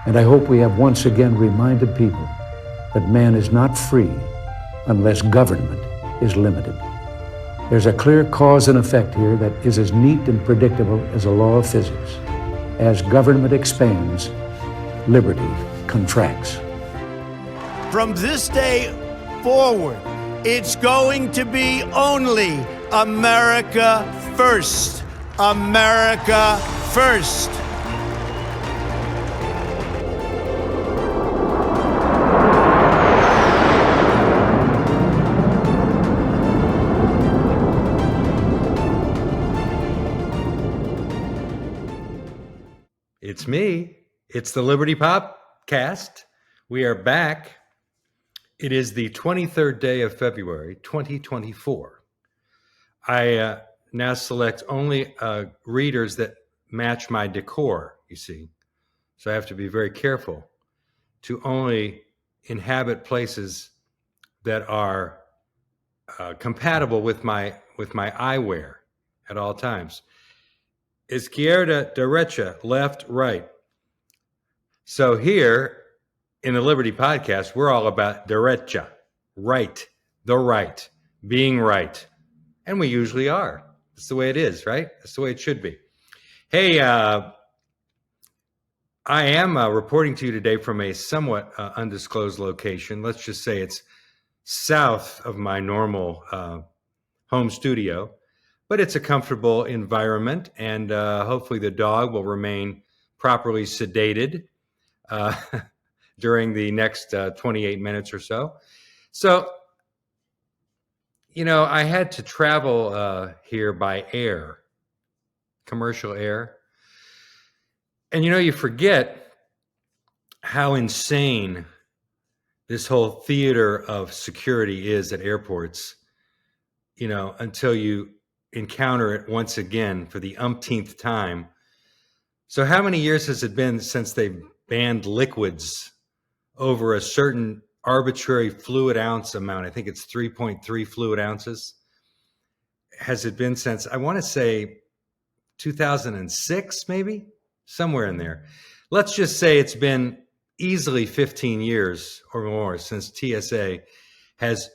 And I hope we have once again reminded people that man is not free unless government is limited. There's a clear cause and effect here that is as neat and predictable as a law of physics. As government expands, liberty contracts. From this day forward, it's going to be only America first. America first. It's me. It's the Liberty Popcast. We are back. It is the 23rd day of February, 2024. I now select only readers that match my decor, you see. So I have to be very careful to only inhabit places that are compatible with my eyewear at all times. Izquierda, derecha, left, right. So here in the Liberty Podcast, we're all about derecha, right, the right, being right. And we usually are. That's the way it is, right? That's the way it should be. Hey, I am reporting to you today from a somewhat undisclosed location. Let's just say it's south of my normal home studio. But it's a comfortable environment, and hopefully the dog will remain properly sedated during the next 28 minutes or so. So, you know, I had to travel here by air, commercial air. And, you know, you forget how insane this whole theater of security is at airports, you know, until you encounter it once again for the umpteenth time. So how many years has it been since they banned liquids over a certain arbitrary fluid ounce amount? I think it's 3.3 fluid ounces. Has it been since, I want to say 2006, maybe? Somewhere in there. Let's just say it's been easily 15 years or more since TSA has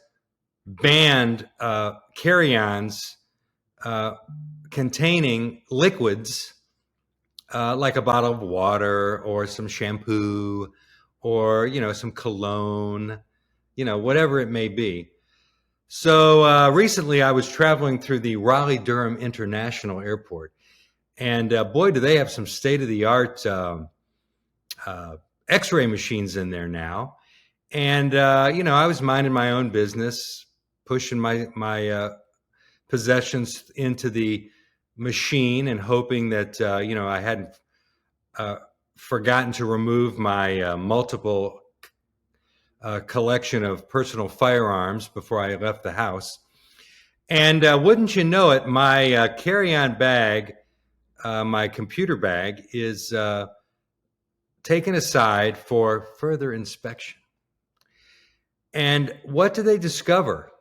banned carry-ons containing liquids like a bottle of water or some shampoo or, you know, some cologne, you know, whatever it may be. So recently I was traveling through the Raleigh-Durham International Airport, and boy, do they have some state-of-the-art x-ray machines in there now. And, you know, I was minding my own business, pushing my possessions into the machine and hoping that, you know, I hadn't forgotten to remove my multiple collection of personal firearms before I left the house. And wouldn't you know it, my carry-on bag, my computer bag, is taken aside for further inspection. And what do they discover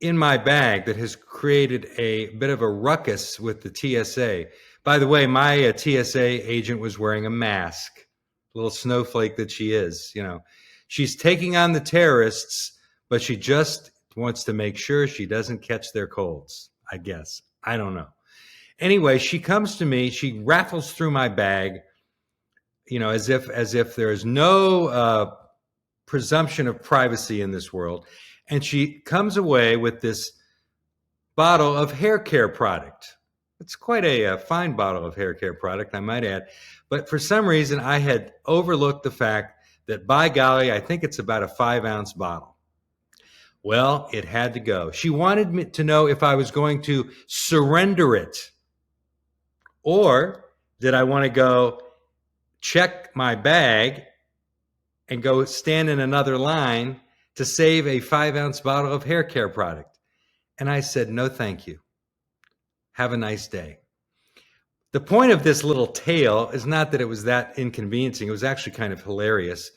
in my bag that has created a bit of a ruckus with the TSA? By the way, my TSA agent was wearing a mask, little snowflake that she is. You know, she's taking on the terrorists, but she just wants to make sure she doesn't catch their colds, I guess. I don't know. Anyway, she comes to me, she raffles through my bag, you know, as if there is no presumption of privacy in this world. And she comes away with this bottle of hair care product. It's quite a fine bottle of hair care product, I might add. But for some reason, I had overlooked the fact that, by golly, I think it's about a 5-ounce bottle. Well, it had to go. She wanted me to know if I was going to surrender it, or did I want to go check my bag and go stand in another line to save a 5-ounce bottle of hair care product. And I said, no, thank you. Have a nice day. The point of this little tale is not that it was that inconveniencing. It was actually kind of hilarious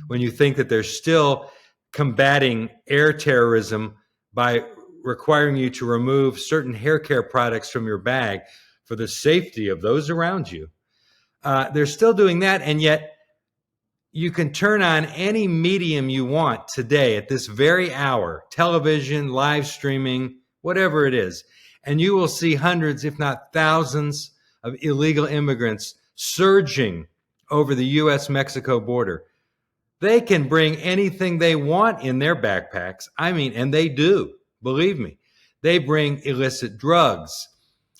when you think that they're still combating air terrorism by requiring you to remove certain hair care products from your bag for the safety of those around you. They're still doing that, and yet you can turn on any medium you want today at this very hour, television, live streaming, whatever it is, and you will see hundreds, if not thousands, of illegal immigrants surging over the U.S.-Mexico border. They can bring anything they want in their backpacks. I mean, and they do, believe me. They bring illicit drugs.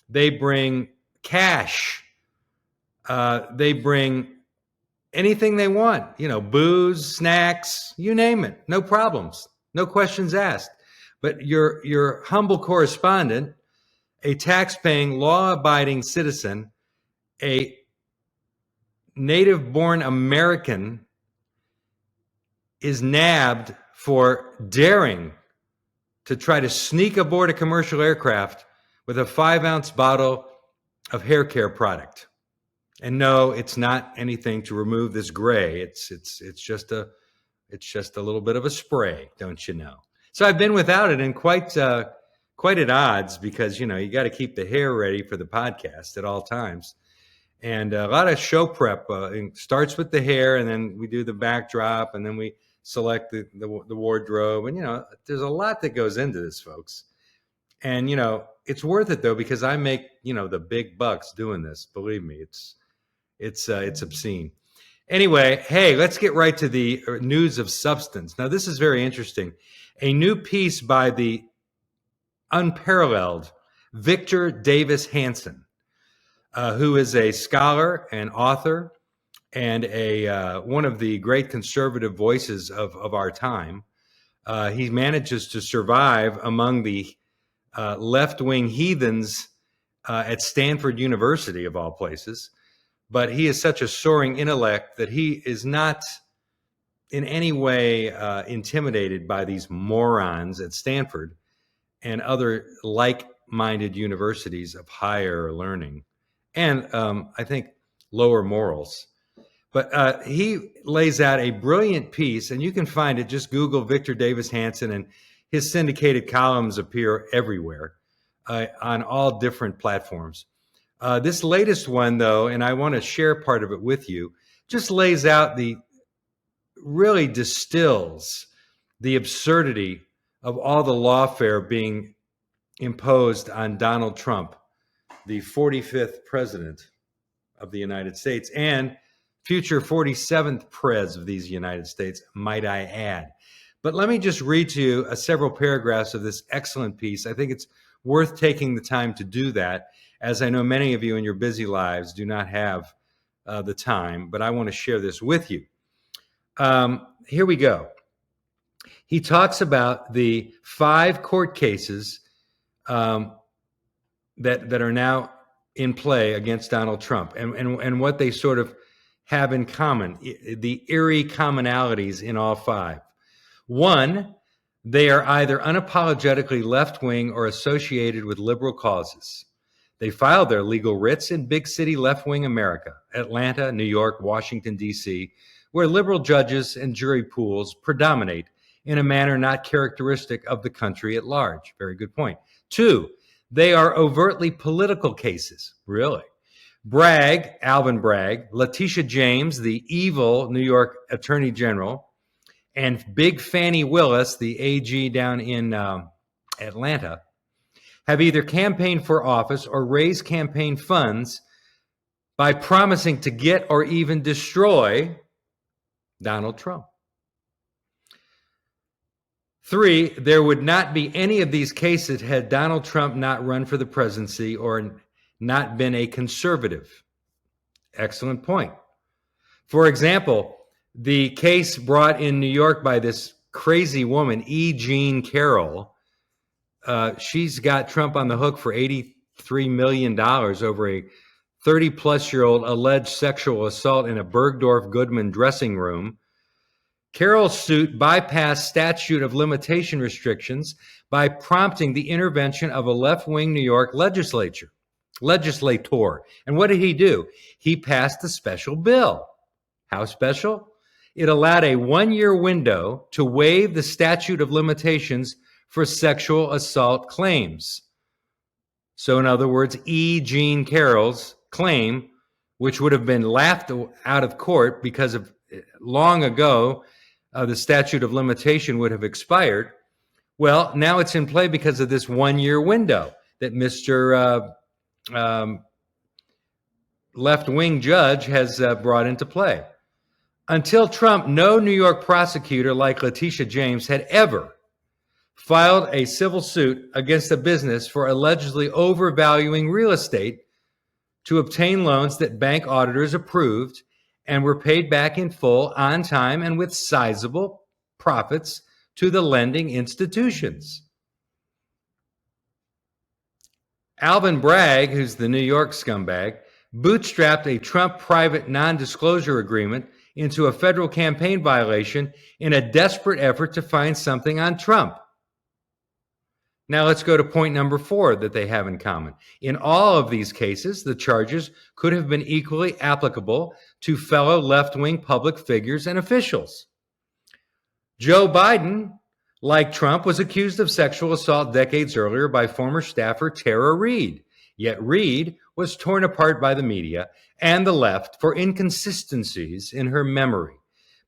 They bring cash. They bring anything they want, booze, snacks, you name it. No problems, no questions asked. But your humble correspondent, a tax-paying, law-abiding citizen, a native-born American, is nabbed for daring to try to sneak aboard a commercial aircraft with a 5-ounce bottle of hair care product. And no, it's not anything to remove this gray. It's just a little bit of a spray, don't you know? So I've been without it and quite at odds because you got to keep the hair ready for the podcast at all times. And a lot of show prep starts with the hair, and then we do the backdrop, and then we select the wardrobe. And there's a lot that goes into this, folks. And it's worth it though, because I make the big bucks doing this. Believe me, it's obscene. Anyway, hey, let's get right to the news of substance. Now, this is very interesting. A new piece by the unparalleled Victor Davis Hanson, who is a scholar and author and one of the great conservative voices of our time. He manages to survive among the left-wing heathens at Stanford University, of all places. But he is such a soaring intellect that he is not in any way intimidated by these morons at Stanford and other like-minded universities of higher learning and I think lower morals. But he lays out a brilliant piece, and you can find it. Just Google Victor Davis Hanson, and his syndicated columns appear everywhere on all different platforms. This latest one, though, and I want to share part of it with you, just lays out really distills the absurdity of all the lawfare being imposed on Donald Trump, the 45th president of the United States, and future 47th prez of these United States, might I add. But let me just read to you several paragraphs of this excellent piece. I think it's worth taking the time to do that, as I know many of you in your busy lives do not have the time, but I want to share this with you. Here we go. He talks about the 5 court cases that are now in play against Donald Trump and what they sort of have in common, the eerie commonalities in all 5. 1, they are either unapologetically left-wing or associated with liberal causes. They filed their legal writs in big city left-wing America, Atlanta, New York, Washington, D.C., where liberal judges and jury pools predominate in a manner not characteristic of the country at large. Very good point. 2, they are overtly political cases. Really? Bragg, Alvin Bragg, Letitia James, the evil New York Attorney General, and Big Fannie Willis, the AG down in Atlanta, have either campaigned for office or raised campaign funds by promising to get or even destroy Donald Trump. 3, there would not be any of these cases had Donald Trump not run for the presidency or not been a conservative. Excellent point. For example, the case brought in New York by this crazy woman, E. Jean Carroll, she's got Trump on the hook for $83 million over a 30-plus-year-old alleged sexual assault in a Bergdorf Goodman dressing room. Carroll's suit bypassed statute of limitation restrictions by prompting the intervention of a left-wing New York legislator. And what did he do? He passed a special bill. How special? It allowed a 1-year window to waive the statute of limitations for sexual assault claims. So in other words, E. Jean Carroll's claim which would have been laughed out of court because of long ago the statute of limitation would have expired. Well, now it's in play because of this 1-year window that Mr. Left-wing judge has brought into play. Until Trump, no New York prosecutor like Letitia James had ever filed a civil suit against a business for allegedly overvaluing real estate to obtain loans that bank auditors approved and were paid back in full, on time, and with sizable profits to the lending institutions. Alvin Bragg, who's the New York scumbag, bootstrapped a Trump private non-disclosure agreement into a federal campaign violation in a desperate effort to find something on Trump. Now let's go to point number 4 that they have in common. In all of these cases, the charges could have been equally applicable to fellow left-wing public figures and officials. Joe Biden, like Trump, was accused of sexual assault decades earlier by former staffer Tara Reade. Yet Reade was torn apart by the media and the left for inconsistencies in her memory.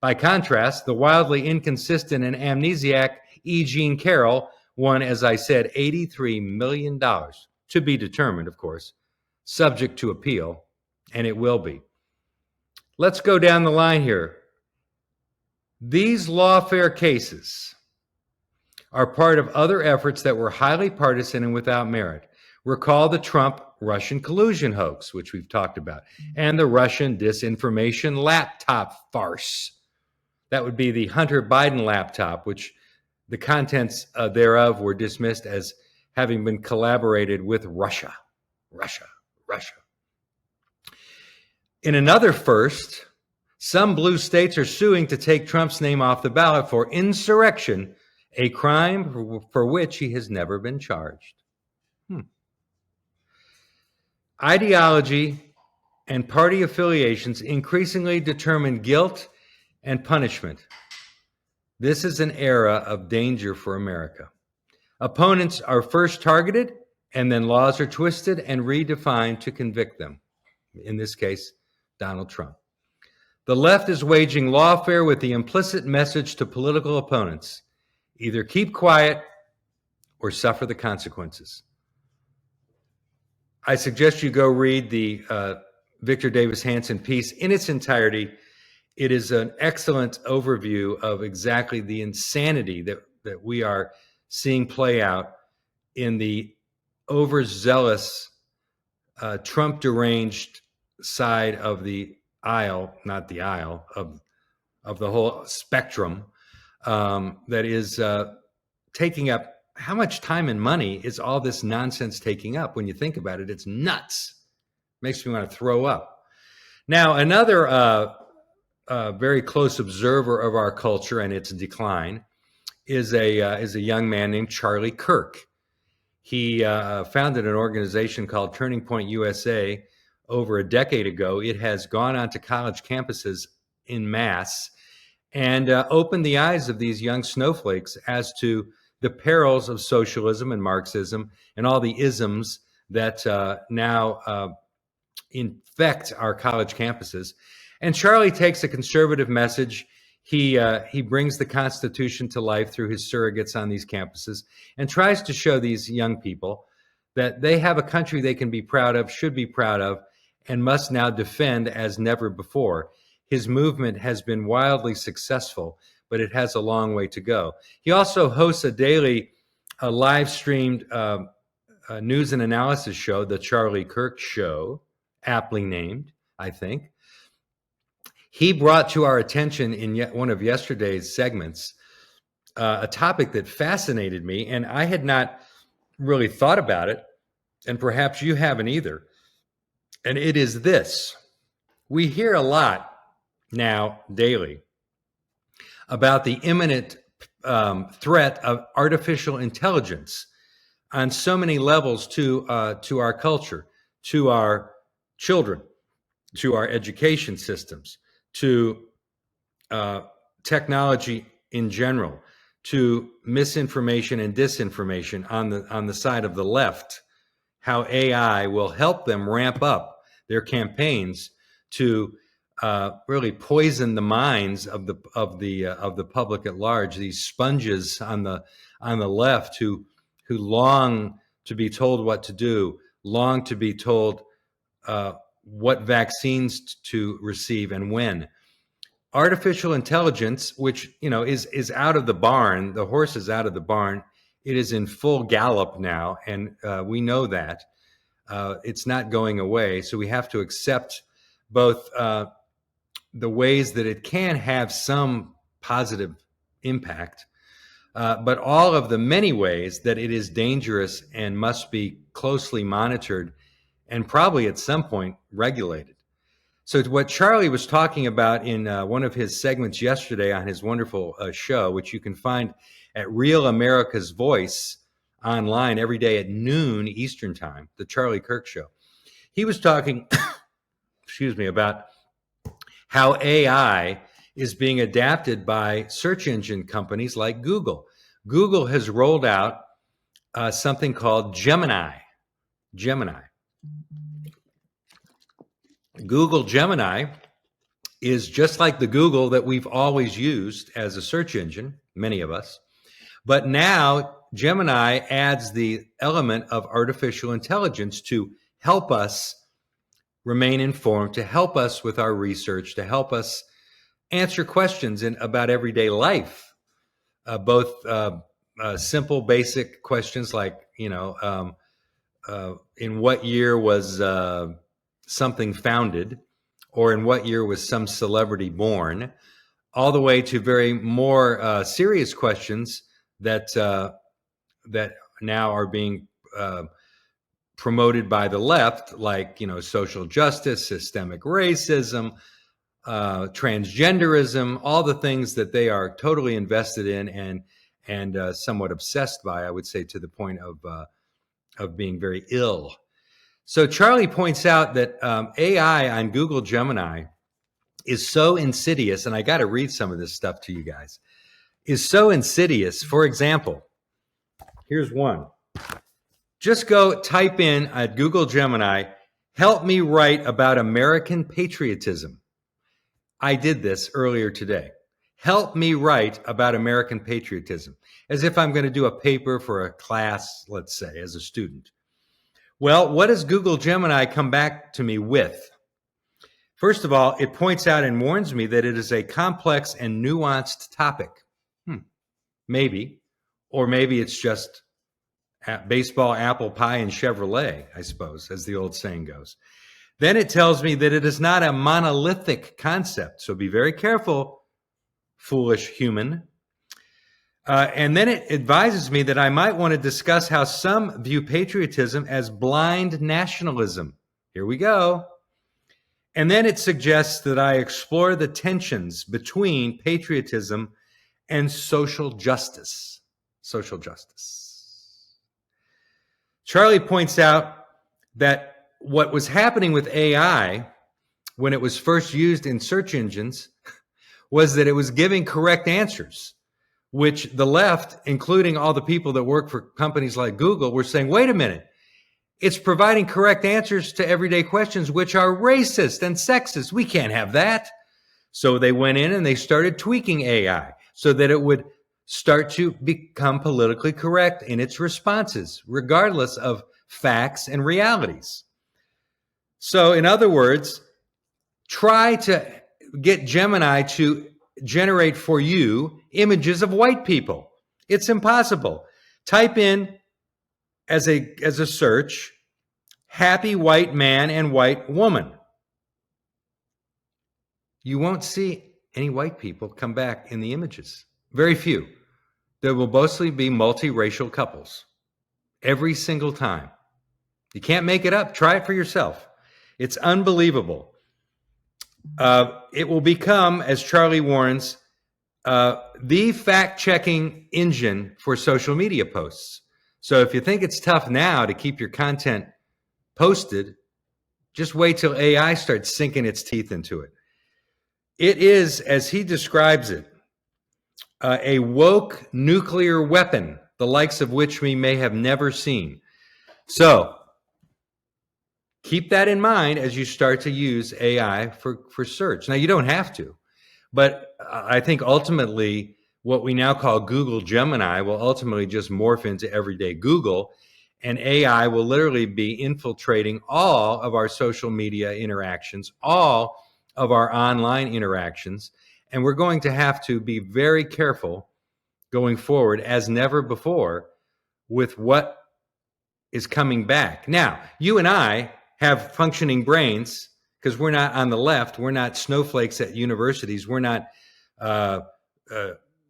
By contrast, the wildly inconsistent and amnesiac E. Jean Carroll won, as I said, $83 million, to be determined, of course, subject to appeal, and it will be. Let's go down the line here. These lawfare cases are part of other efforts that were highly partisan and without merit. Recall the Trump-Russian collusion hoax, which we've talked about, and the Russian disinformation laptop farce. That would be the Hunter Biden laptop, which the contents thereof were dismissed as having been collaborated with Russia. In another first, some blue states are suing to take Trump's name off the ballot for insurrection, a crime for which he has never been charged. Ideology and party affiliations increasingly determine guilt and punishment. This is an era of danger for America. Opponents are first targeted, and then laws are twisted and redefined to convict them. In this case, Donald Trump. The left is waging lawfare with the implicit message to political opponents: either keep quiet or suffer the consequences. I suggest you go read the Victor Davis Hanson piece in its entirety. It is an excellent overview of exactly the insanity that we are seeing play out in the overzealous, Trump deranged side of the aisle, not the aisle, of the whole spectrum that is taking up. How much time and money is all this nonsense taking up? When you think about it, it's nuts. Makes me want to throw up. Now, another very close observer of our culture and its decline is a young man named Charlie Kirk. He founded an organization called Turning Point USA over a decade ago. It has gone onto college campuses en masse and opened the eyes of these young snowflakes as to the perils of socialism and Marxism and all the isms that now infect our college campuses. And Charlie takes a conservative message. He brings the Constitution to life through his surrogates on these campuses and tries to show these young people that they have a country they can be proud of, should be proud of, and must now defend as never before. His movement has been wildly successful, but it has a long way to go. He also hosts a daily live-streamed news and analysis show, The Charlie Kirk Show, aptly named, I think. He brought to our attention in one of yesterday's segments a topic that fascinated me, and I had not really thought about it, and perhaps you haven't either. And it is this. We hear a lot now daily about the imminent threat of artificial intelligence on so many levels to our culture, to our children, to our education systems, to technology in general, to misinformation and disinformation on the side of the left, how AI will help them ramp up their campaigns to really poison the minds of the public at large. These sponges on the left who long to be told what to do, long to be told what vaccines to receive and when. Artificial intelligence, which is out of the barn, the horse is out of the barn. It is in full gallop now, and we know that it's not going away. So we have to accept both the ways that it can have some positive impact, but all of the many ways that it is dangerous and must be closely monitored and probably at some point regulated. So what Charlie was talking about in one of his segments yesterday on his wonderful show, which you can find at Real America's Voice online every day at noon Eastern Time, the Charlie Kirk Show. He was talking, about how AI is being adapted by search engine companies like Google. Google has rolled out something called Gemini. Google Gemini is just like the Google that we've always used as a search engine, many of us. But now Gemini adds the element of artificial intelligence to help us remain informed, to help us with our research, to help us answer questions about everyday life, both simple, basic questions like, in what year was something founded, or in what year was some celebrity born, all the way to very more serious questions that now are being promoted by the left, like social justice, systemic racism, transgenderism, all the things that they are totally invested in and somewhat obsessed by, I would say, to the point of being very ill. So Charlie points out that AI on Google Gemini is so insidious, and I got to read some of this stuff to you guys, is so insidious. For example, here's one. Just go type in at Google Gemini, help me write about American patriotism. I did this earlier today. Help me write about American patriotism, as if I'm going to do a paper for a class, let's say, as a student. Well, what does Google Gemini come back to me with? First of all, it points out and warns me that it is a complex and nuanced topic. Maybe. Or maybe it's just baseball, apple pie, and Chevrolet, I suppose, as the old saying goes. Then it tells me that it is not a monolithic concept. So be very careful, foolish human. And then it advises me that I might want to discuss how some view patriotism as blind nationalism. Here we go. And then it suggests that I explore the tensions between patriotism and social justice. Social justice. Charlie points out that what was happening with AI when it was first used in search engines was that it was giving correct answers, which the left, including all the people that work for companies like Google, were saying, wait a minute, it's providing correct answers to everyday questions, which are racist and sexist. We can't have that. So they went in and they started tweaking AI so that it would start to become politically correct in its responses, regardless of facts and realities. So in other words, try to get Gemini to generate for you images of white people. It's impossible. Type in as a search, happy white man and white woman. You won't see any white people come back in the images. Very few. There will mostly be multiracial couples every single time. You can't make it up. Try it for yourself. It's unbelievable. It will become, as Charlie warns, the fact-checking engine for social media posts. So if you think it's tough now to keep your content posted, just wait till AI starts sinking its teeth into it. It is, as he describes it, a woke nuclear weapon, the likes of which we may have never seen. So keep that in mind as you start to use AI for search. Now, you don't have to, but I think ultimately what we now call Google Gemini will ultimately just morph into everyday Google, and AI will literally be infiltrating all of our social media interactions, all of our online interactions, and we're going to have to be very careful going forward as never before with what is coming back. Now, you and I have functioning brains because we're not on the left. We're not snowflakes at universities. We're not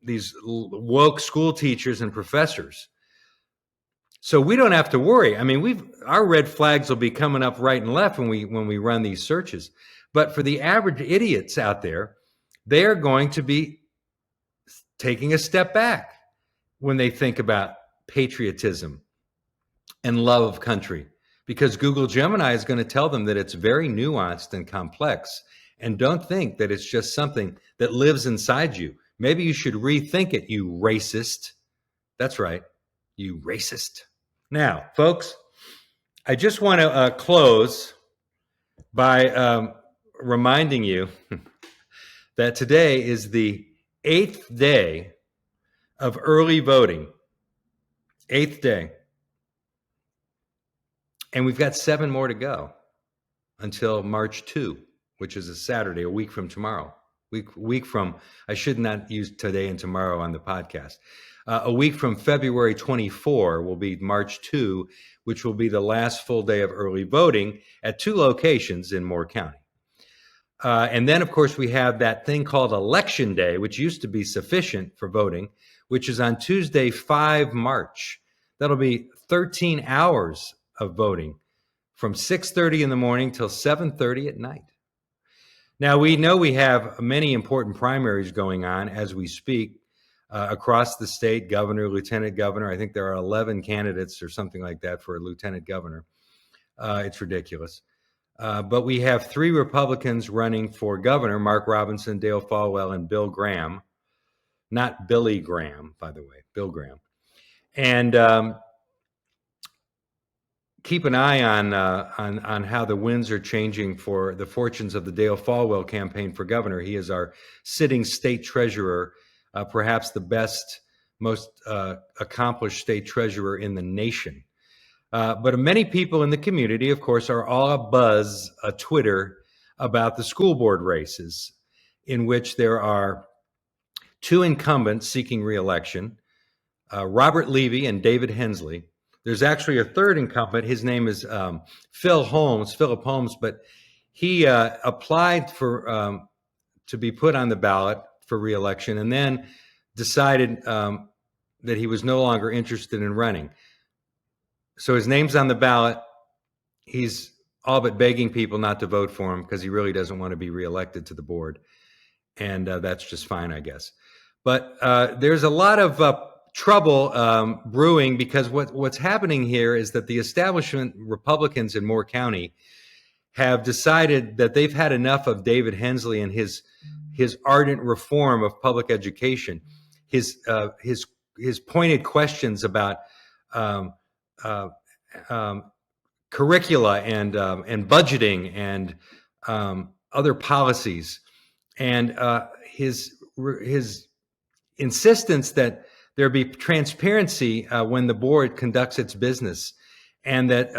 these woke school teachers and professors. So we don't have to worry. I mean, our red flags will be coming up right and left when we run these searches. But for the average idiots out there, they are going to be taking a step back when they think about patriotism and love of country, because Google Gemini is going to tell them that it's very nuanced and complex. And don't think that it's just something that lives inside you. Maybe you should rethink it, you racist. That's right, you racist. Now, folks, I just want to close by reminding you that today is the 8th day of early voting. 8th day. And we've got 7 more to go until March 2, which is a Saturday, a week from tomorrow. Week from, I should not use today and tomorrow on the podcast. A week from February 24 will be March 2, which will be the last full day of early voting at 2 locations in Moore County. And then, of course, we have that thing called Election Day, which used to be sufficient for voting, which is on Tuesday, 5 March. That'll be 13 hours of voting from 6:30 in the morning till 7:30 at night. Now, we know we have many important primaries going on as we speak across the state, governor, lieutenant governor. I think there are 11 candidates or something like that for a lieutenant governor. It's ridiculous. But we have 3 Republicans running for governor, Mark Robinson, Dale Folwell, and Bill Graham. Not Billy Graham, by the way, Bill Graham. And keep an eye on how the winds are changing for the fortunes of the Dale Folwell campaign for governor. He is our sitting state treasurer, perhaps the best, most accomplished state treasurer in the nation. But many people in the community, of course, are all abuzz Twitter about the school board races, in which there are 2 incumbents seeking re-election, Robert Levy and David Hensley. There's actually a 3rd incumbent. His name is Philip Holmes, but he applied for to be put on the ballot for re-election and then decided that he was no longer interested in running. So his name's on the ballot. He's all but begging people not to vote for him because he really doesn't want to be reelected to the board. And that's just fine, I guess. But there's a lot of trouble brewing, because what's happening here is that the establishment Republicans in Moore County have decided that they've had enough of David Hensley and his ardent reform of public education, his pointed questions about curricula and budgeting and other policies, and his insistence that there be transparency when the board conducts its business, and that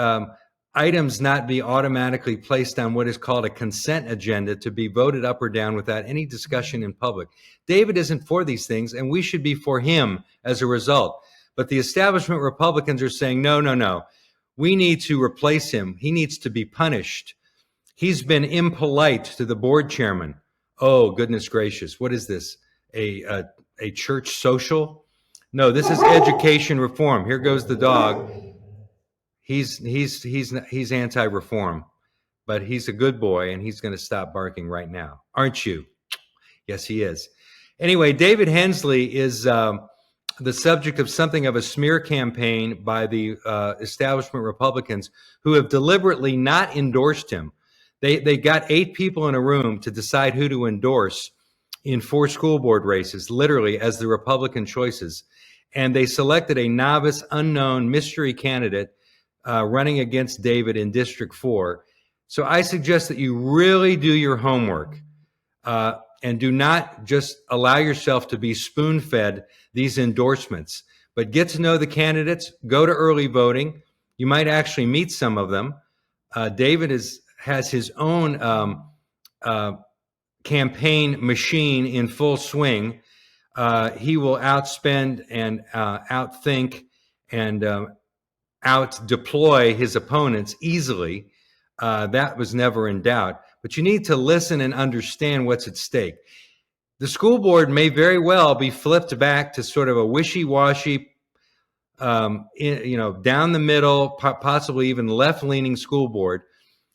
items not be automatically placed on what is called a consent agenda to be voted up or down without any discussion in public. David isn't for these things, and we should be for him as a result. But the establishment Republicans are saying, no. We need to replace him. He needs to be punished. He's been impolite to the board chairman. Oh, goodness gracious. What is this? A church social? No, this is education reform. Here goes the dog. He's anti-reform, but he's a good boy, and he's going to stop barking right now. Aren't you? Yes, he is. Anyway, David Hensley is the subject of something of a smear campaign by the establishment Republicans, who have deliberately not endorsed him. They got 8 people in a room to decide who to endorse in 4 school board races, literally as the Republican choices. And they selected a novice, unknown, mystery candidate running against David in District 4. So I suggest that you really do your homework and do not just allow yourself to be spoon-fed these endorsements, but get to know the candidates, go to early voting. You might actually meet some of them. David has his own campaign machine in full swing. He will outspend and outthink and out-deploy his opponents easily. That was never in doubt. But you need to listen and understand what's at stake. The school board may very well be flipped back to sort of a wishy-washy, down the middle, possibly even left-leaning school board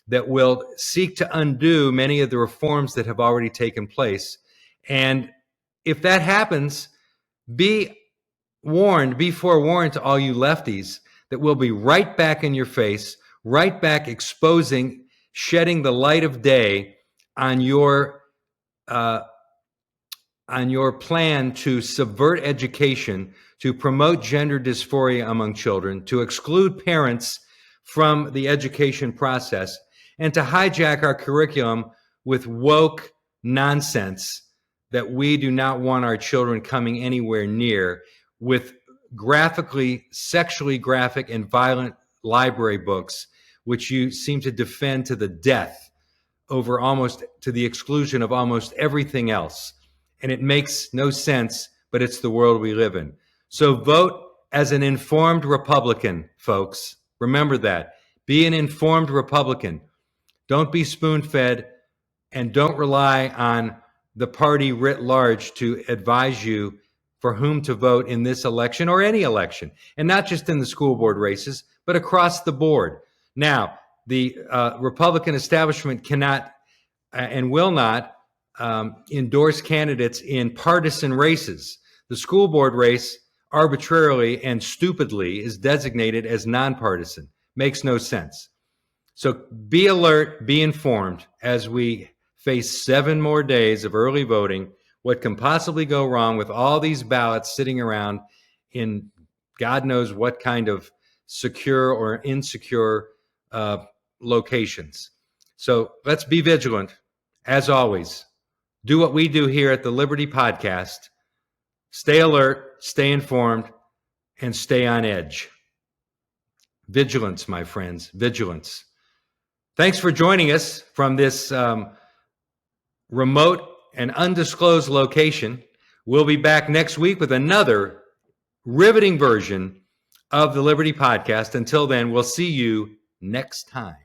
that will seek to undo many of the reforms that have already taken place. And if that happens, be forewarned to all you lefties that we'll be right back in your face, right back exposing, shedding the light of day on your plan to subvert education, to promote gender dysphoria among children, to exclude parents from the education process, and to hijack our curriculum with woke nonsense that we do not want our children coming anywhere near, with graphically, sexually graphic and violent library books, which you seem to defend to the death over almost to the exclusion of almost everything else. And it makes no sense, but it's the world we live in. So vote as an informed Republican, folks. Remember that. Be an informed Republican. Don't be spoon-fed, and don't rely on the party writ large to advise you for whom to vote in this election or any election, and not just in the school board races, but across the board. Now, the Republican establishment cannot and will not endorse candidates in partisan races. The school board race arbitrarily and stupidly is designated as nonpartisan. Makes no sense. So be alert, be informed as we face 7 more days of early voting. What can possibly go wrong with all these ballots sitting around in God knows what kind of secure or insecure locations. So let's be vigilant. As always, do what we do here at the Liberty Podcast. Stay alert, stay informed, and stay on edge. Vigilance, my friends, vigilance. Thanks for joining us from this remote and undisclosed location. We'll be back next week with another riveting version of the Liberty Podcast. Until then, we'll see you next time.